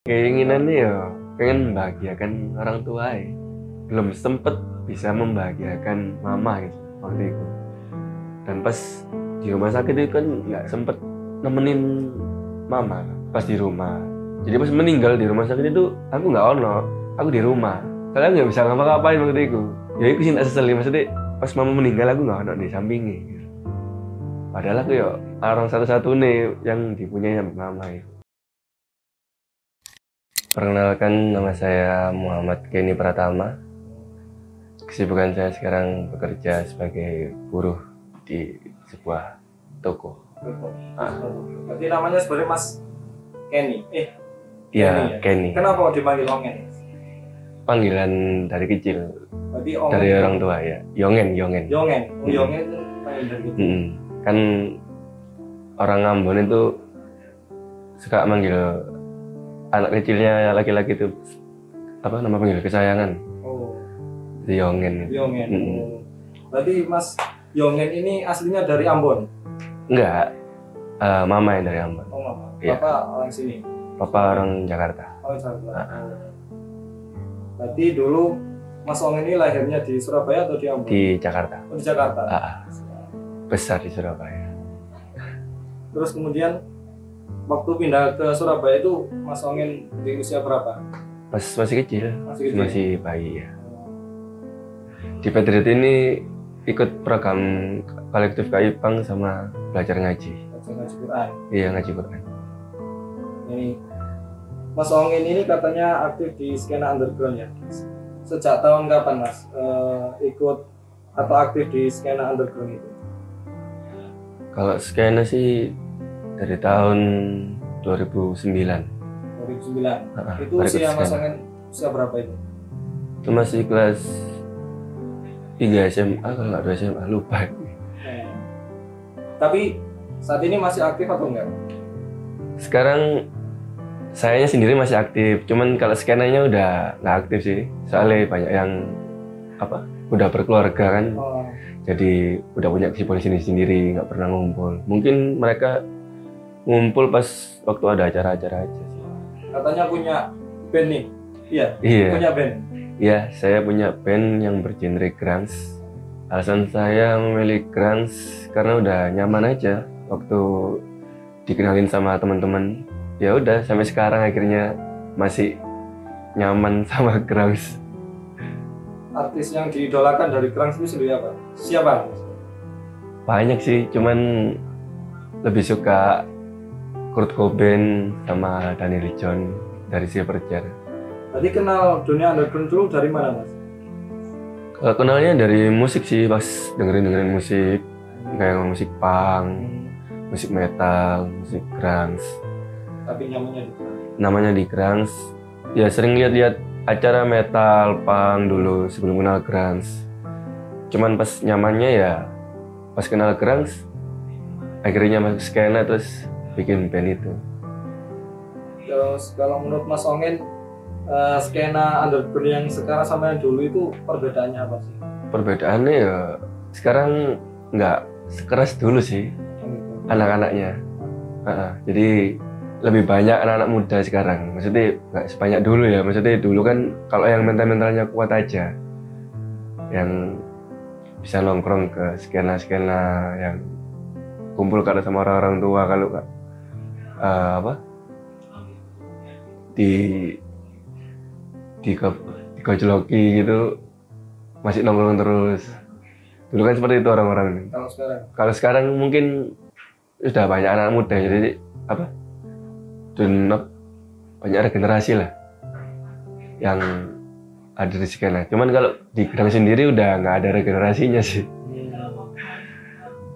Keinginannya ya pengen membahagiakan orang tua ya. Belum sempet bisa membahagiakan mama gitu waktu itu. Dan pas di rumah sakit itu kan nggak sempet nemenin mama pas di rumah. Jadi pas meninggal di rumah sakit itu aku nggak ono, aku di rumah. Kalian nggak bisa ngapa-ngapain waktu itu. Ya itu sih tak sesali maksudnya pas mama meninggal aku nggak ono di sampingnya. Gitu. Padahal aku ya orang satu-satunya yang dipunyai sama mama itu. Perkenalkan, nama saya Muhammad Kenny Pratama. Kesibukan saya sekarang bekerja sebagai buruh di sebuah toko. Berarti namanya sebenarnya Mas Kenny. Iya, Kenny. Kenapa mau dipanggil Om Kenny? Panggilan dari kecil, Berarti Om dari orang tua ya. Yongen. Yongen. Yongen itu panggil dari kecil. Kan orang Ambon itu suka manggil anak kecilnya laki-laki itu apa nama panggil kesayangan. Oh. Itu Yongen. Yongen. Berarti Mas Yongen ini aslinya dari Ambon? Enggak, mama yang dari Ambon. Oh, Mama. Iya. Bapak orang sini. Papa orang Jakarta. Oh, Jakarta. Berarti dulu Mas Yongen ini lahirnya di Surabaya atau di Ambon? Di Jakarta. Oh, di Jakarta. Besar di Surabaya. Terus kemudian waktu pindah ke Surabaya itu Mas Yongen di usia berapa? Pas masih kecil, Masih kecil? masih bayi ya. Di Patriot ini ikut program kolektif KIPANG sama belajar ngaji. Ngaji Quran. Iya, ngaji Quran. Ini Mas Yongen ini katanya aktif di skena underground ya. Sejak tahun kapan Mas ikut atau aktif di skena underground itu? Kalau skena sih dari tahun 2009. 2009. Itu baru usia ikut Mas skena. Yongen usia berapa itu? Itu masih kelas 3 SMA, kalau nggak 2 SMA, lupa. Tapi saat ini masih aktif atau enggak? Sekarang sayanya sendiri masih aktif, cuman kalau skenanya udah nggak aktif sih. Soalnya banyak yang apa udah berkeluarga kan. Oh, Jadi udah punya kesibukan sendiri, nggak pernah ngumpul. Mungkin mereka ngumpul pas waktu ada acara-acara aja sih. katanya punya band nih. Iya. Iya. Punya band. Iya, saya punya band yang bergenre grunge. Alasan saya memilih grunge karena udah nyaman aja waktu dikenalin sama teman-teman. Ya udah sampai sekarang akhirnya masih nyaman sama grunge. Artis yang diidolakan dari grunge itu sendiri apa? Siapa? Banyak sih, cuman lebih suka Kurt Cobain sama Daniel John dari Silverchair. Tadi kenal dunia underground dulu dari mana Mas? Kalau kenalnya dari musik sih, pas dengerin musik kayak musik punk, musik metal, musik grunge. Tapi nyamannya di grunge. Namanya di grunge, ya sering lihat-lihat acara metal punk dulu sebelum kenal grunge. Cuman pas nyamannya ya pas kenal grunge, akhirnya masuk skena terus bikin band itu. Terus kalau menurut Mas Yongen skena underground yang sekarang sama yang dulu itu perbedaannya apa sih? Perbedaannya ya sekarang nggak sekeras dulu sih anak-anaknya. Jadi lebih banyak anak-anak muda sekarang. Maksudnya nggak sebanyak dulu ya. Maksudnya dulu kan kalau yang mental-mentalnya kuat aja, yang bisa nongkrong ke skena-skena yang kumpul karena sama orang-orang tua, kalau apa digojloki gitu masih nongkrong terus. Dulu kan seperti itu orang-orang. Kalau sekarang mungkin sudah banyak anak muda, jadi apa? Banyak regenerasi lah yang ada di skena. Cuman kalau di grunge sendiri udah nggak ada regenerasinya sih.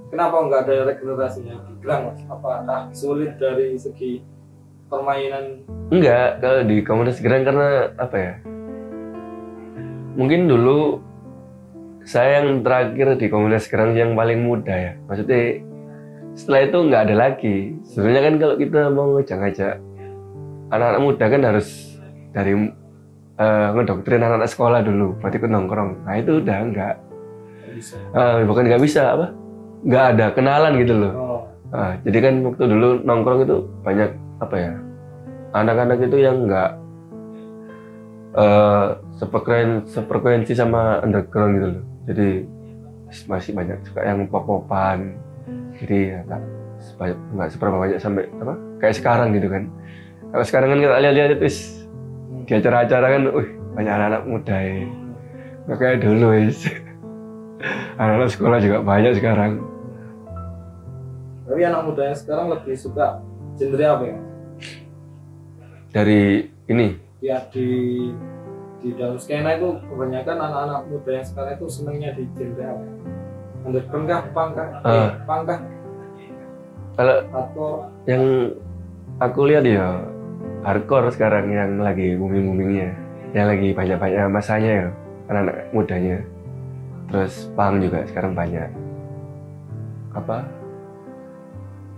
Kenapa nggak ada regenerasinya di grunge? Apakah sulit dari segi permainan? Enggak, kalau di komunitas grunge karena apa ya? Mungkin dulu saya yang terakhir di komunitas grunge yang paling muda ya. Maksudnya setelah itu nggak ada lagi. Sebenarnya kan kalau kita mau ngajak-ngajak anak-anak muda kan harus dari ngedoktrin anak-anak sekolah dulu, berarti ikut nongkrong. Nah itu udah nggak Bisa. bukan nggak bisa, apa? Nggak ada kenalan gitu loh. Oh. Jadi kan waktu dulu nongkrong itu banyak apa ya? anak-anak itu yang nggak sefrekuensi sama underground gitu loh. Jadi masih banyak suka yang pop-popan. Jadi ya nggak seberapa banyak sampai apa kayak sekarang gitu kan. Kalau sekarang kan kita lihat-lihat itu di acara-acara kan, banyak anak-anak muda ya. Nggak kayak dulu anak-anak sekolah juga banyak sekarang. Tapi anak muda yang sekarang lebih suka genre apa ya? Dari ini Ya di dalam skena itu kebanyakan anak-anak muda yang sekarang itu senangnya di genre apa? Underground kah, punk kah? Punk kah? Kalau Hardcore? yang aku lihat ya hardcore sekarang yang lagi booming-boomingnya, yang lagi banyak-banyak masanya ya, anak-anak mudanya. Terus punk juga sekarang banyak.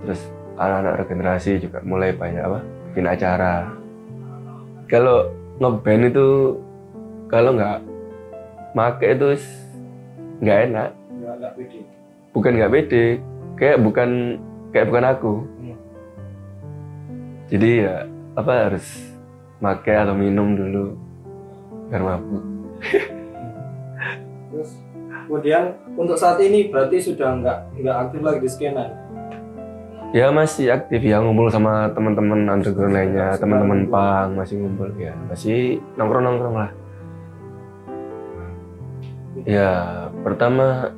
Terus anak-anak regenerasi juga mulai banyak bikin acara. Kalau ngeband itu kalau nggak make itu nggak enak. Nggak pede. Bukan nggak pede, kayak bukan aku. Jadi ya harus make atau minum dulu biar mabuk. Terus kemudian untuk saat ini berarti sudah nggak aktif lagi di skena. Ya masih aktif ya, ngumpul sama teman-teman underground lainnya, teman-teman punk masih ngumpul ya, masih nongkrong lah. Ya pertama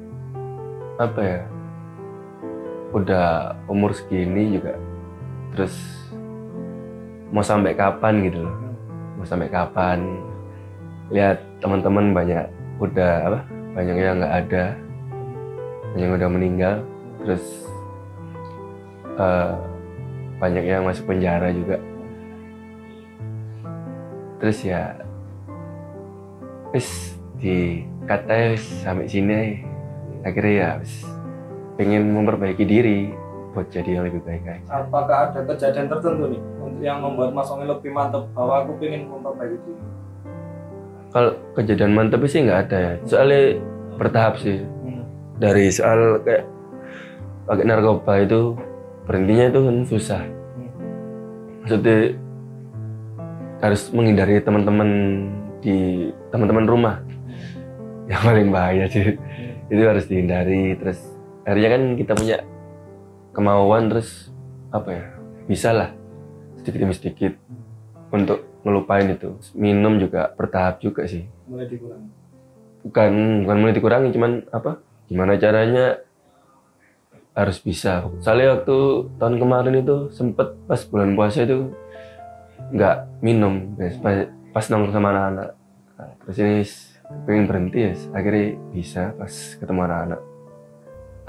udah umur segini juga, terus mau sampai kapan gitu loh, lihat teman-teman banyak yang nggak ada, banyak yang udah meninggal, terus banyak yang masuk penjara juga. Terus ya katanya sampai sini akhirnya ya pengen memperbaiki diri buat jadi yang lebih baik aja. Apakah ada kejadian tertentu nih yang membuat Mas Ongi lebih mantap bahwa aku pengen memperbaiki diri? Kalau kejadian mantap sih nggak ada ya, soalnya bertahap sih. Dari soal kayak pakai narkoba itu berhentinya itu kan susah. Maksudnya harus menghindari teman-teman rumah yang paling bahaya sih. Itu harus dihindari. Terus akhirnya kan kita punya kemauan, terus bisa lah sedikit demi sedikit untuk ngelupain itu. Minum juga bertahap juga sih. Mulai dikurangi. Bukan mulai dikurangi, cuman gimana caranya harus bisa. Soalnya waktu tahun kemarin itu sempet pas bulan puasa itu nggak minum, pas nongkrong sama anak-anak. Nah, terus ini pengen berhenti ya, akhirnya bisa pas ketemu anak-anak.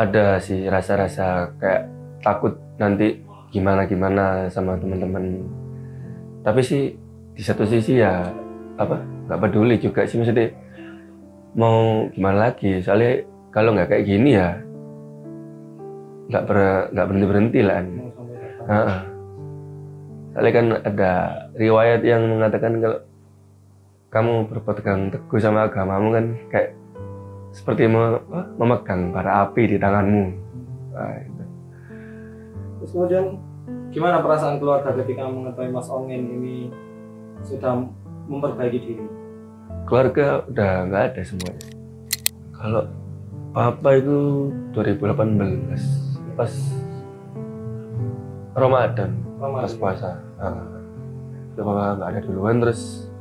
Ada sih rasa-rasa kayak takut nanti gimana sama teman-teman. Tapi sih di satu sisi ya nggak peduli juga sih, maksudnya mau gimana lagi. Soalnya kalau nggak kayak gini ya nggak berhenti lah. Soalnya kan ada riwayat yang mengatakan kalau kamu berpegang teguh sama agamamu kan kayak seperti memegang bara api di tanganmu. Nah, itu. Terus kemudian gimana perasaan keluarga ketika mengetahui Mas Ongen ini sudah memperbaiki diri? Keluarga udah nggak ada semuanya. Kalau papa itu 2018 pas Ramadan. Pas puasa. Itu papa nggak ada duluan, terus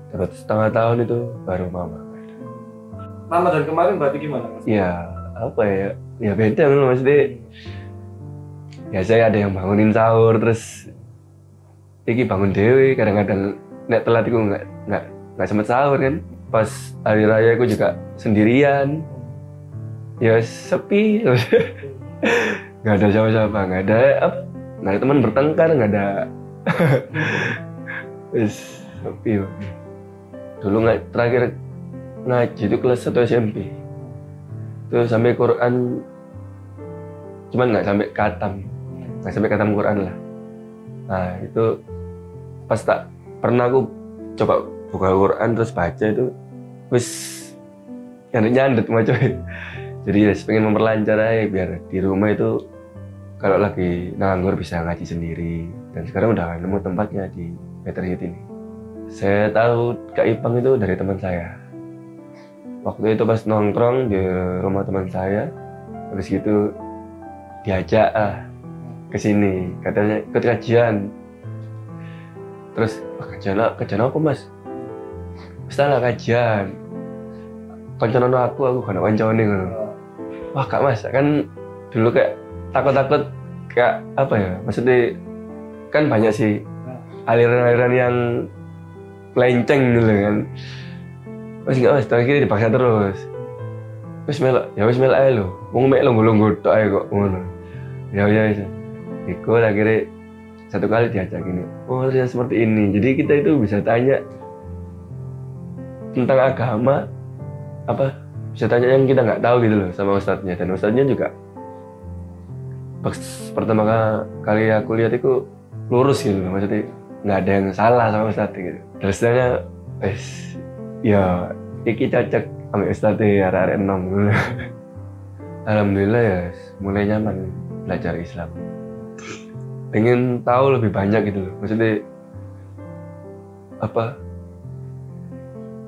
dapat setengah tahun itu baru mama. Ramadan kemarin berarti gimana Mas? Ya ya beda loh maksudnya. Ya saya ada yang bangunin sahur, terus iki bangun dewe, kadang-kadang nek telat itu nggak sempet sahur kan. Pas hari raya aku juga sendirian, ya sepi. Nggak ada siapa-siapa, nggak ada teman bertengkar, nggak ada. Sepi. Dulu terakhir ngaji itu kelas 1 SMP. Itu sampai Quran, cuman nggak sampai khatam Quran lah. Nah itu pas pernah aku coba buka Quran terus baca itu nyandet macam. Jadi ya pengen memperlancar aja biar di rumah itu kalau lagi nganggur bisa ngaji sendiri, dan sekarang udah nemu tempatnya di Better Youth ini. Saya tahu Kak Ipang itu dari teman saya. Waktu itu pas nongkrong di rumah teman saya, habis gitu diajak ke sini, katanya ikut kajian. Terus kajian apa mas? Setelah kajian, kancanan aku kan kancane ngono. Wah kak mas, kan dulu kayak takut kayak apa ya? Maksudnya kan banyak sih aliran-aliran yang lenceng gitu kan. Mas enggak mas, terakhir dipaksa terus. Wis melok ae lho. Wong mek longgo-longgo tok ae kok ngono. Ya. Iku akhirnya satu kali diajak gini. Oh ternyata seperti ini. Jadi kita itu bisa tanya tentang agama, bisa tanya yang kita nggak tahu gitu loh sama ustadznya. Dan ustadznya juga pas pertama kali aku lihat itu lurus gitu loh. Maksudnya nggak ada yang salah sama ustadznya gitu. Terus tanya, ya iki cocok sama ustadznya arek-arek enom gitu. Alhamdulillah ya mulai nyaman belajar Islam. Pengen tahu lebih banyak gitu loh. Maksudnya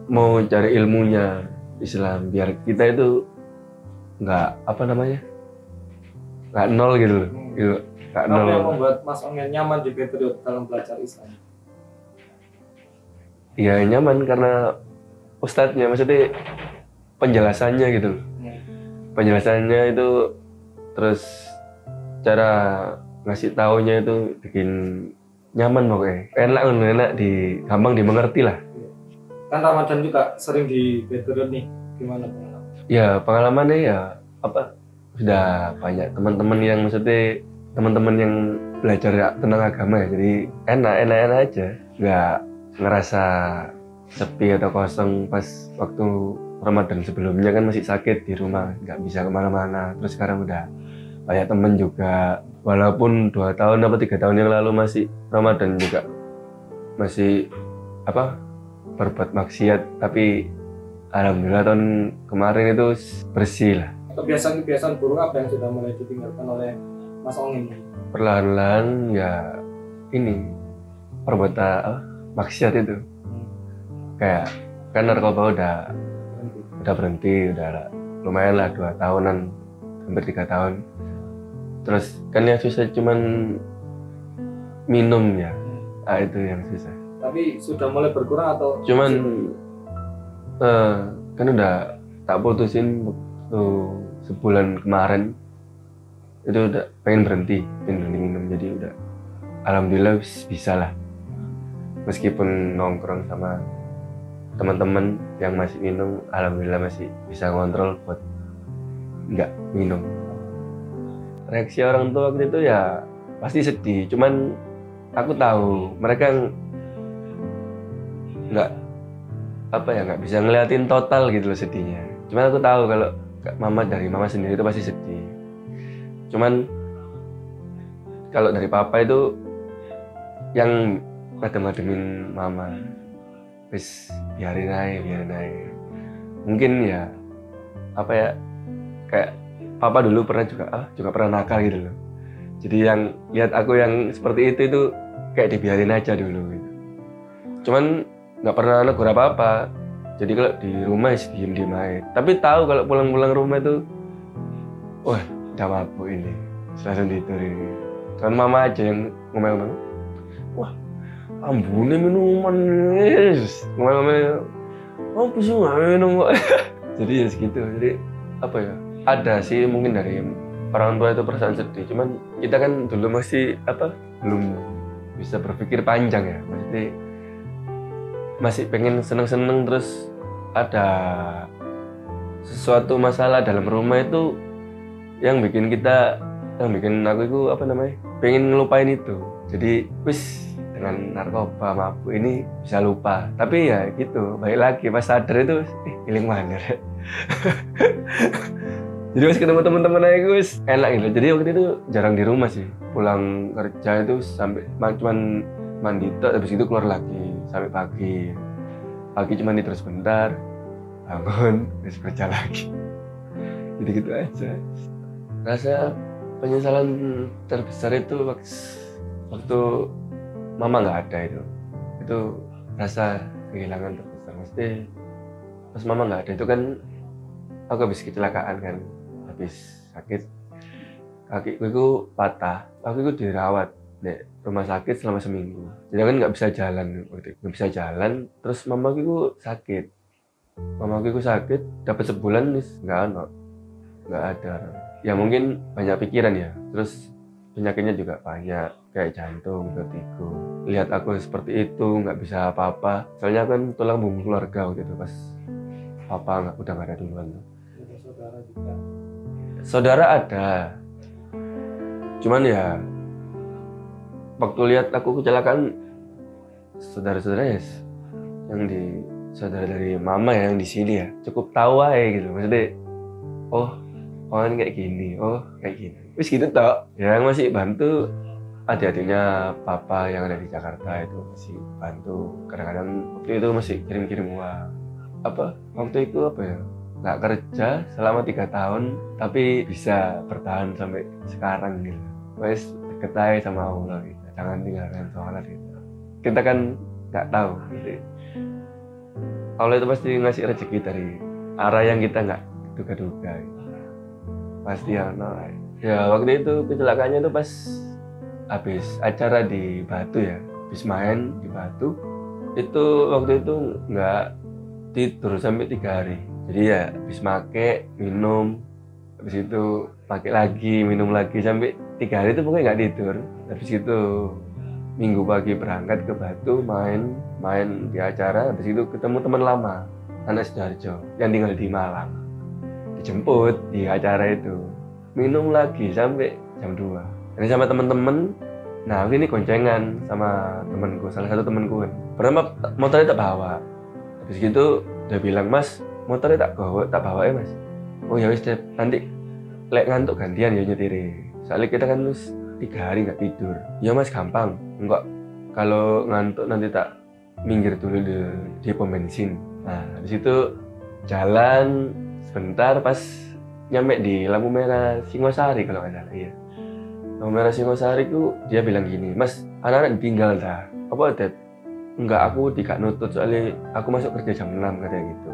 mau cari ilmunya Islam biar kita itu nggak nggak nol gitu loh. Nggak nol. Apa yang membuat Mas Ongen nyaman di Better Youth dalam belajar Islam? Ya nyaman karena ustadznya, maksudnya penjelasannya gitu loh. Penjelasannya itu terus cara ngasih taunya itu bikin nyaman pokoknya. Enak gampang dimengerti lah. Kan Ramadan juga sering di Better Youth nih, gimana pengalaman? Ya pengalamannya ya sudah banyak teman-teman yang maksudnya teman-teman yang belajar tentang agama ya, jadi enak aja, nggak ngerasa sepi atau kosong pas waktu Ramadan. Sebelumnya kan masih sakit di rumah, nggak bisa kemana-mana. Terus sekarang udah banyak temen juga, walaupun 2 tahun atau 3 tahun yang lalu masih Ramadan juga masih berbuat maksiat, tapi alhamdulillah tahun kemarin itu bersih lah. Kebiasaan buruk apa yang sudah mulai ditinggalkan oleh Mas Ongen? Perlahan-lahan ya ini perbuatan maksiat itu, kayak kan narkoba udah berhenti, udah lumayan lah 2 tahunan hampir 3 tahun. Terus kan yang susah cuman minum ya, itu yang susah. Tapi sudah mulai berkurang atau? Cuman kan udah tak putusin waktu sebulan kemarin, itu udah pengen berhenti minum, jadi udah alhamdulillah bisa lah. Meskipun nongkrong sama teman-teman yang masih minum, alhamdulillah masih bisa ngontrol buat nggak minum. Reaksi orang tua waktu itu ya pasti sedih, cuman aku tahu mereka nggak bisa ngeliatin total gitu loh sedihnya. Cuman aku tahu kalau dari mama sendiri itu pasti sedih. Cuman kalau dari papa itu yang ngadem-ngademin mama, wis biarin aja. Mungkin ya kayak papa dulu juga pernah nakal gitu loh. Jadi yang lihat aku yang seperti itu kayak dibiarin aja dulu gitu. Cuman nggak pernah negur apa-apa. Jadi kalau di rumah diem aja. Tapi tahu kalau pulang rumah itu, wah udah mabuk ini, langsung ditidurin. Kan mama aja yang ngomel-ngomel, wah ambune minuman, ngomel-ngomel, oh bisa nggak minum kok. Jadi ya segitu. Jadi ada sih mungkin dari orang tua itu perasaan sedih. Cuman kita kan dulu masih belum bisa berpikir panjang ya. Maksudnya masih pengen seneng-seneng, terus ada sesuatu masalah dalam rumah itu yang bikin aku itu pengen ngelupain itu. Jadi wis dengan narkoba mabuk ini bisa lupa, tapi ya gitu balik lagi pas sadar itu iling mana. Jadi pas ketemu teman-teman aku wis enak gitu. Jadi waktu itu jarang di rumah sih, pulang kerja itu sampai cuman mandi habis itu keluar lagi sampai pagi cuma tidur sebentar, bangun terus kerja lagi, gitu aja. Rasa penyesalan terbesar itu waktu mama nggak ada itu rasa kehilangan terbesar. Mesti pas mama nggak ada itu kan aku habis kecelakaan kan, habis sakit, kakiku itu patah, aku itu dirawat di rumah sakit selama seminggu. Jadi kan nggak bisa jalan, nggak bisa jalan. Terus mamaku itu sakit, dapat sebulan nih nggak ada. Ya mungkin banyak pikiran ya. Terus penyakitnya juga banyak, kayak jantung, vertigo. Lihat aku seperti itu, nggak bisa apa-apa. Soalnya kan tulang punggung keluarga waktu itu pas papa udah nggak ada duluan. Saudara juga. Saudara ada, cuman ya waktu lihat aku kecelakaan, saudara-saudara ya, saudara dari mama ya, yang di sini ya cukup tahu aja gitu. Maksudnya, oh ini kayak gini, oh kayak gini. Terus gitu toh. Yang masih bantu adik-adiknya papa yang ada di Jakarta itu masih bantu. Kadang-kadang waktu itu masih kirim-kirim uang. Waktu itu ya? Nggak kerja selama 3 tahun, tapi bisa bertahan sampai sekarang gitu. Wes deket aja sama Allah gitu. Jangan tinggalkan sholat gitu. Kita kan nggak tahu gitu. Allah itu pasti ngasih rezeki dari arah yang kita nggak duga-duga gitu. Pasti ya. Ya waktu itu kecelakaannya itu pas habis acara di Batu ya, habis main di Batu. Itu waktu itu nggak tidur sampai 3 hari. Jadi ya habis make, minum, habis itu pakai lagi, minum lagi sampai 3 hari itu pokoknya nggak tidur. Habis itu Minggu pagi berangkat ke Batu, main di acara. Habis itu ketemu teman lama, anak Sidoarjo yang tinggal di Malang. Dijemput di acara itu, minum lagi sampai jam 2. Ini sama teman-teman. Nah ini goncengan sama temanku, salah satu temanku. Pertama motornya tak bawa. Habis gitu dia bilang, "Mas, motornya tak bawa ya Mas." Oh ya wis, nanti lek ngantuk gantian ya nyetiri. Soalnya kita kan terus 3 hari nggak tidur. Ya Mas, gampang. Enggak, kalau ngantuk nanti tak minggir dulu di pom bensin. Nah di situ jalan sebentar, pas nyampe di lampu merah Singosari kalau nggak salah. Iya, lampu merah Singosari itu dia bilang gini, "Mas, anak-anak ditinggal dah." Apa Dad? Enggak, aku tidak nutut soalnya aku masuk kerja jam 6 katanya gitu.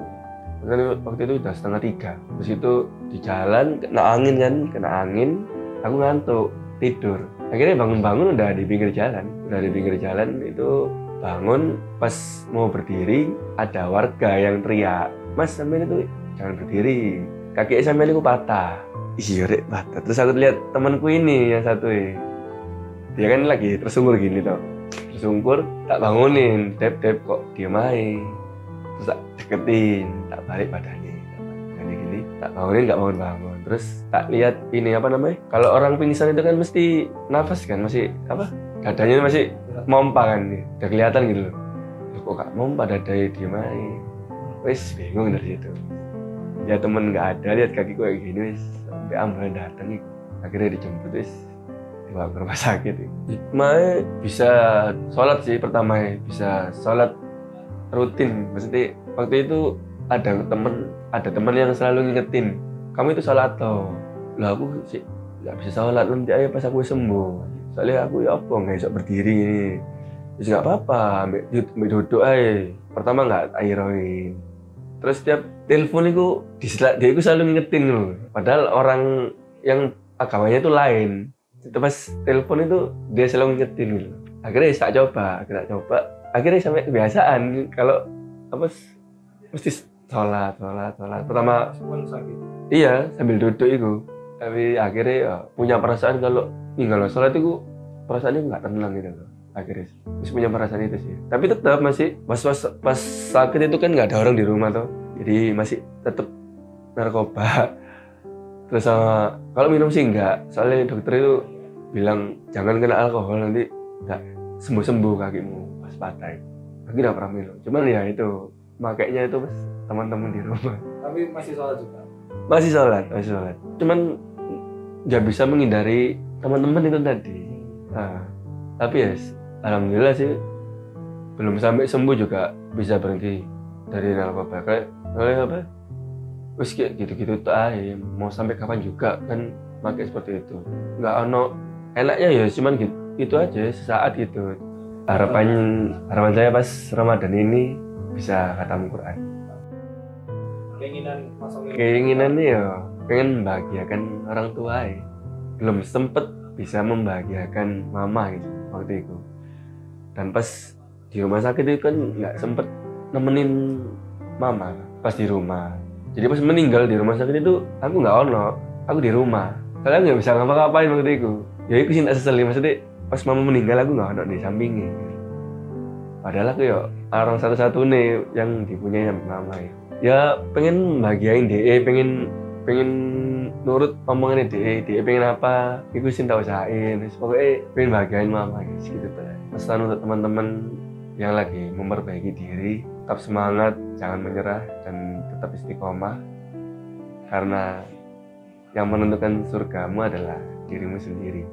Waktu itu udah 2:30. Terus itu di jalan kena angin, aku ngantuk, tidur. Akhirnya bangun-bangun udah di pinggir jalan itu bangun, pas mau berdiri ada warga yang teriak, "Mas, sampean itu jangan berdiri, kaki sampean itu patah." Iya rek, patah. Terus aku lihat temanku ini yang satu dia kan lagi tersungkur gini toh. Tersungkur, tak bangunin, Dep kok diam aja. Terus tak deketin, tak balik badannya gini, tak bangunin, nggak bangun. Terus tak lihat ini kalau orang pingsan itu kan mesti nafas kan, masih dadanya masih mompa kan, udah kelihatan gitu loh. Kok gak mompa, dadanya diem aja. Wes bingung dari situ. Ya temen nggak ada, lihat kakiku kayak gini, wes sampai ambulan datang. Akhirnya dijemput, wes dibawa ke rumah sakit. Hikmahnya bisa sholat sih pertama, bisa sholat rutin. Maksudnya waktu itu ada teman yang selalu ngingetin, "Kamu itu sholat toh." Lah aku sih nggak bisa sholat, nanti aja pas aku sembuh. Soalnya aku ya apa nggak bisa berdiri ini. Terus nggak apa-apa, ambil duduk aja. Pertama nggak airoin. Terus setiap telepon dia itu selalu ngingetin loh. Padahal orang yang agamanya itu lain. Itu pas telepon itu dia selalu ngingetin gitu. Akhirnya saya coba. Akhirnya sampai kebiasaan kalau mesti sholat. Pertama iya sambil duduk itu. Tapi akhirnya ya, punya perasaan kalau sholat itu perasaannya nggak tenang gitu loh. Akhirnya masih punya perasaan itu sih. Tapi tetap masih pas sakit itu kan nggak ada orang di rumah tuh. Jadi masih tetap narkoba. Terus sama kalau minum sih enggak. Soalnya dokter itu bilang jangan kena alkohol, nanti nggak sembuh kakimu pas patah. Aku nggak pernah minum. Cuman ya itu makainya itu pas teman-teman di rumah. Tapi masih sholat juga. Masih sholat. Cuman nggak bisa menghindari teman-teman itu tadi. Nah, tapi ya alhamdulillah sih belum sampai sembuh juga bisa berhenti dari narkoba. Kayak wis kayak gitu-gitu tuh aja. Mau sampai kapan juga kan pakai seperti itu. Nggak ono enaknya ya cuman gitu, itu aja sesaat gitu. Harapan saya pas Ramadan ini bisa khatam Quran. Keinginan Mas Ongin? Keinginannya ya pengen membahagiakan orang tua ya. Belum sempet bisa membahagiakan mama gitu waktu itu. Dan pas di rumah sakit itu kan nggak sempet nemenin mama pas di rumah. Jadi pas meninggal di rumah sakit itu aku nggak ono, aku di rumah. Kalian nggak bisa ngapa-ngapain waktu itu. Ya itu sih tak sesali, maksudnya pas mama meninggal aku nggak ono di sampingnya. Padahal aku ya orang satu-satunya yang dipunyai sama mama ya. Ya pengen bahagiain DE, pengen nurut omongannya DE pengen apa, itu sih tak usahain. Pokoknya pengen bahagiain mama gitu lah. Pesan untuk teman-teman yang lagi memperbaiki diri, tetap semangat, jangan menyerah dan tetap istiqomah. Karena yang menentukan surgamu adalah dirimu sendiri.